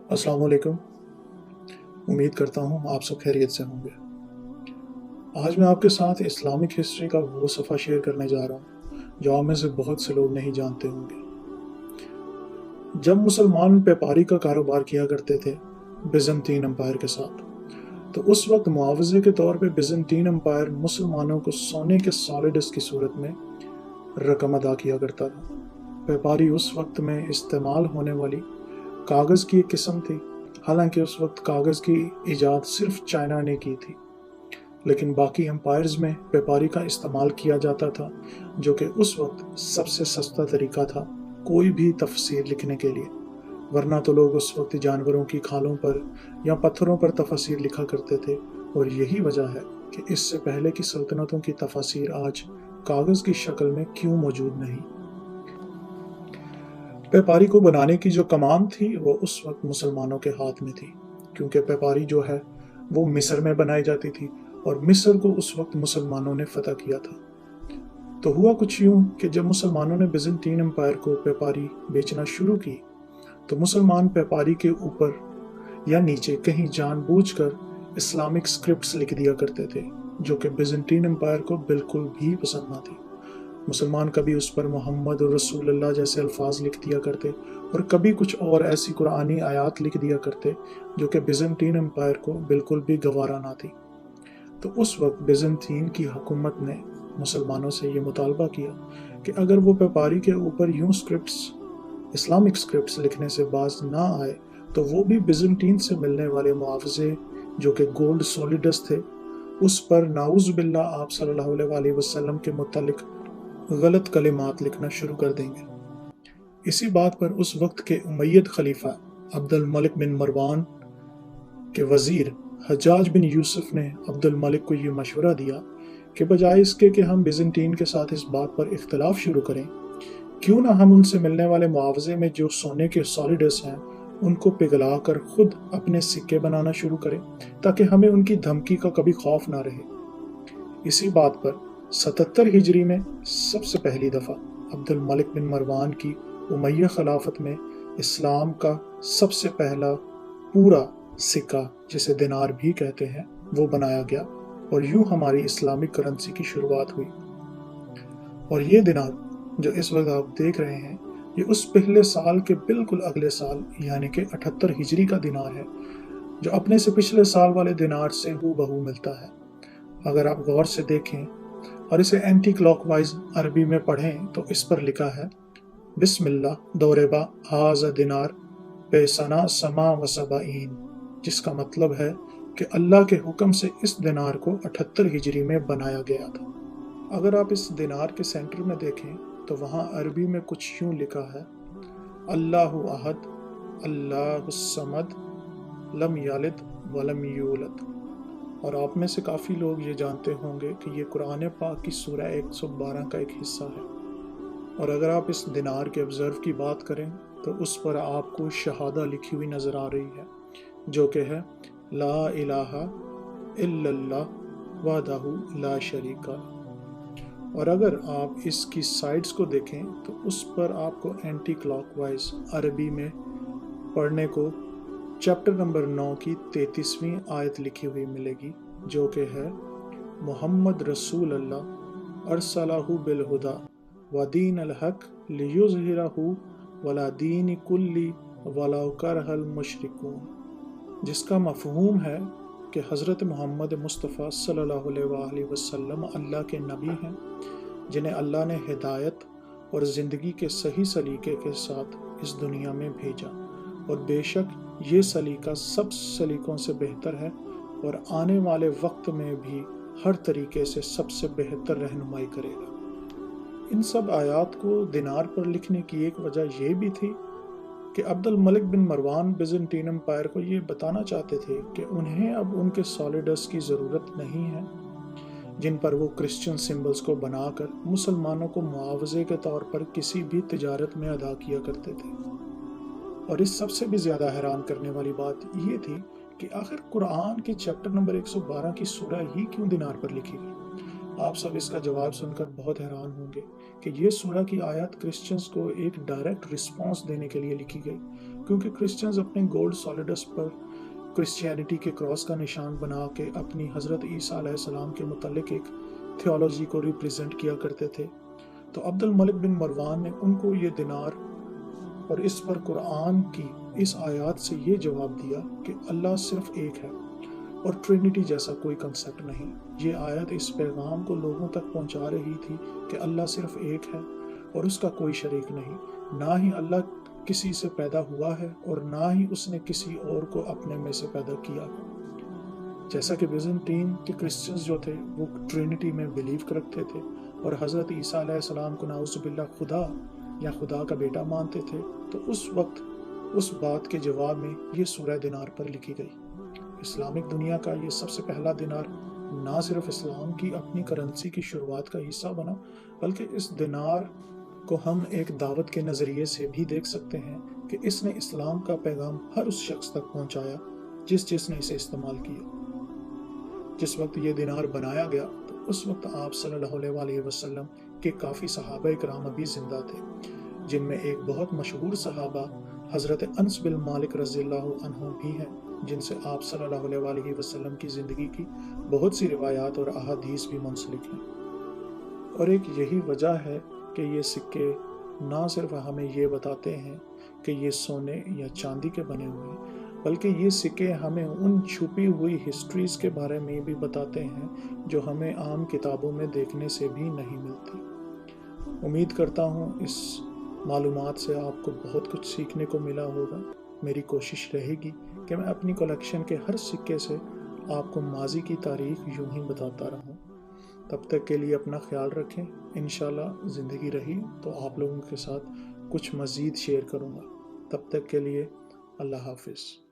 अस्सलाम वालेकुम। उम्मीद करता हूँ आप सब खैरियत से होंगे। आज मैं आपके साथ इस्लामिक हिस्ट्री का वो सफ़ा शेयर करने जा रहा हूँ, जो आप में से बहुत से लोग नहीं जानते होंगे। जब मुसलमान व्यापारी का कारोबार किया करते थे बिज़ंतीन एम्पायर के साथ, तो उस वक्त मुआवजे के तौर पे बिज़ंतीन एम्पायर मुसलमानों को सोने के सॉलिडस की सूरत में रकम अदा किया करता था। व्यापारी उस वक्त में इस्तेमाल होने वाली कागज़ की एक किस्म थी। हालांकि उस वक्त कागज़ की इजाद सिर्फ चाइना ने की थी, लेकिन बाकी एम्पायर्स में व्यापारी का इस्तेमाल किया जाता था, जो कि उस वक्त सबसे सस्ता तरीका था कोई भी तफसीर लिखने के लिए। वरना तो लोग उस वक्त जानवरों की खालों पर या पत्थरों पर तफसीर लिखा करते थे, और यही वजह है कि इससे पहले की सल्तनतों की तफसीर आज कागज़ की शक्ल में क्यों मौजूद नहीं। व्यापारी को बनाने की जो कमान थी वो उस वक्त मुसलमानों के हाथ में थी, क्योंकि व्यापारी जो है वो मिस्र में बनाई जाती थी, और मिस्र को उस वक्त मुसलमानों ने फतह किया था। तो हुआ कुछ यूं कि जब मुसलमानों ने बिज़ंतीन एम्पायर को व्यापारी बेचना शुरू की, तो मुसलमान व्यापारी के ऊपर या नीचे कहीं जानबूझकर इस्लामिक स्क्रिप्ट्स लिख दिया करते थे, जो कि बिज़ंतीन एम्पायर को बिल्कुल भी पसंद ना थी। मुसलमान कभी उस पर मोहम्मद और रसूलुल्लाह जैसे अल्फाज लिख दिया करते, और कभी कुछ और ऐसी कुरानी आयात लिख दिया करते जो कि बिज़ंतीन एम्पायर को बिल्कुल भी गवारा ना थी। तो उस वक्त बिज़ंतीन की हुकूमत ने मुसलमानों से ये मुतालबा किया कि अगर वो व्यापारी के ऊपर यूं स्क्रिप्ट्स, इस्लामिक स्क्रिप्ट्स लिखने से बाज ना आए, तो वो भी बिज़ंतीन से मिलने वाले मुआवजे जो कि गोल्ड सॉलिडस थे, उस पर नाउज़ बिल्लाह आप सल्लल्लाहु अलैहि वसल्लम के मुतालिक गलत कलिमात लिखना शुरू कर देंगे। इसी बात पर उस वक्त के उमैयद खलीफा अब्दुल मलिक बिन मरवान के वजीर हज्जाज बिन यूसुफ ने अब्दुल मलिक को ये मशवरा दिया कि बजाय इसके कि हम बिज़ंतीन के साथ इस बात पर इख्तलाफ शुरू करें, क्यों ना हम उनसे मिलने वाले मुआवजे में जो सोने के सॉलिडस हैं उनको पिघला कर खुद अपने सिक्के बनाना शुरू करें, ताकि हमें उनकी धमकी का कभी खौफ ना रहे। इसी बात पर 77 हिजरी में सबसे पहली दफ़ा अब्दुल मलिक बिन मरवान की उमैया खिलाफत में इस्लाम का सबसे पहला पूरा सिक्का, जिसे दिनार भी कहते हैं, वो बनाया गया, और यूं हमारी इस्लामिक करेंसी की शुरुआत हुई। और ये दिनार जो इस वक्त आप देख रहे हैं, ये उस पहले साल के बिल्कुल अगले साल यानी कि 78 हिजरी का दिनार है, जो अपने से पिछले साल वाले दिनार से हूबहू मिलता है। अगर आप गौर से देखें और इसे एंटी क्लॉकवाइज अरबी में पढ़ें, तो इस पर लिखा है बिस्मिल्लाह दौरेबा हाज़ा दिनार बेसना समा व सबाइन, जिसका मतलब है कि अल्लाह के हुक्म से इस दिनार को 78 हिजरी में बनाया गया था। अगर आप इस दिनार के सेंटर में देखें तो वहाँ अरबी में कुछ यूं लिखा है, अल्लाहु अहद अल्लाहुस समद लम यालिद वलम यूलद। और आप में से काफ़ी लोग ये जानते होंगे कि ये कुरान पाक की सूरह 112 का एक हिस्सा है। और अगर आप इस दिनार के ऑब्ज़र्व की बात करें तो उस पर आपको शहादा लिखी हुई नज़र आ रही है, जो कि है ला इलाहा इल्लल्लाह वहदहु ला शरीका। और अगर आप इसकी साइड्स को देखें तो उस पर आपको एंटी क्लॉकवाइज अरबी में पढ़ने को चैप्टर नंबर 9 की 33वीं आयत लिखी हुई मिलेगी, जो कि है मोहम्मद रसूल अल्लाह अरसलाहु बिल हुदा व दीन अल हक लियुज़हिरहु वला दीन कुल्ली वलाउ करहल मुशरिकून, जिसका मफहूम है कि हज़रत मोहम्मद मुस्तफ़ा सल्लल्लाहु अलैहि वसल्लम अल्लाह के नबी हैं, जिन्हें अल्लाह ने हिदायत और ज़िंदगी के सही सलीके के साथ इस दुनिया में भेजा, और बेशक ये सलीका सब सलीकों से बेहतर है, और आने वाले वक्त में भी हर तरीके से सबसे बेहतर रहनुमाई करेगा। इन सब आयात को दिनार पर लिखने की एक वजह यह भी थी कि अब्दुल मलिक बिन मरवान बिज़ंतीन एम्पायर को ये बताना चाहते थे कि उन्हें अब उनके सॉलिडस की ज़रूरत नहीं है, जिन पर वो क्रिश्चियन सिंबल्स को बनाकर मुसलमानों को मुआवजे के तौर पर किसी भी तिजारत में अदा किया करते थे। और इस सबसे भी ज़्यादा हैरान करने वाली बात ये थी कि आखिर कुरान के चैप्टर नंबर 112 की सूरह ही क्यों दिनार पर लिखी गई। आप सब इसका जवाब सुनकर बहुत हैरान होंगे कि ये सूरह की आयत क्रिश्चियंस को एक डायरेक्ट रिस्पांस देने के लिए लिखी गई, کیونکہ کرسچنز اپنے گولڈ سالڈس پر کرسچینٹی کے کراس کا نشان بنا کے اپنی حضرت عیسیٰ علیہ السلام کے متعلق ایک تھیولوجی کو ریپریزنٹ کیا کرتے تھے، تو عبد الملک بن مروان نے ان کو یہ دینار اور اس پر قرآن کی اس آیات سے یہ جواب دیا کہ اللہ صرف ایک ہے اور ٹرینٹی جیسا کوئی کنسیپٹ نہیں۔ یہ آیت اس پیغام کو لوگوں تک پہنچا رہی تھی کہ اللہ صرف ایک ہے اور اس کا کوئی شریک نہیں، نہ ہی اللہ کسی سے پیدا ہوا ہے اور نہ ہی اس نے کسی اور کو اپنے میں سے پیدا کیا۔ جیسا کہ بیزنٹین کے کرسچنز جو تھے وہ ٹرینٹی میں بلیو کرتے تھے اور حضرت عیسیٰ علیہ السلام کو نعوذ باللہ خدا یا خدا کا بیٹا مانتے تھے، تو اس وقت اس بات کے جواب میں یہ سورہ دینار پر لکھی گئی۔ اسلامک دنیا کا یہ سب سے پہلا دینار نہ صرف اسلام کی اپنی کرنسی کی شروعات کا حصہ بنا، بلکہ اس دینار کو ہم ایک دعوت کے نظریے سے بھی دیکھ سکتے ہیں کہ اس نے اسلام کا پیغام ہر اس شخص تک پہنچایا جس نے اسے استعمال کیا۔ جس وقت یہ دینار بنایا گیا تو اس وقت آپ صلی اللہ علیہ وسلم کے کافی صحابہ کرام ابھی زندہ تھے، جن میں ایک بہت مشہور صحابہ حضرت انس بن مالک رضی اللہ عنہ بھی ہیں، جن سے آپ صلی اللہ علیہ وسلم کی زندگی کی بہت سی روایات اور احادیث بھی منسلک ہیں۔ اور ایک یہی وجہ ہے کہ یہ سکے نہ صرف ہمیں یہ بتاتے ہیں کہ یہ سونے یا چاندی کے بنے ہوئے ہیں، بلکہ یہ سکے ہمیں ان چھپی ہوئی ہسٹریز کے بارے میں بھی بتاتے ہیں جو ہمیں عام کتابوں میں دیکھنے سے بھی نہیں ملتی۔ امید کرتا ہوں اس معلومات سے آپ کو بہت کچھ سیکھنے کو ملا ہوگا۔ میری کوشش رہے گی کہ میں اپنی کلیکشن کے ہر سکے سے آپ کو ماضی کی تاریخ یوں ہی بتاتا رہوں۔ تب تک کے لیے اپنا خیال رکھیں۔ انشاءاللہ زندگی رہی تو آپ لوگوں کے ساتھ کچھ مزید شیئر کروں گا۔ تب تک کے لیے اللہ حافظ۔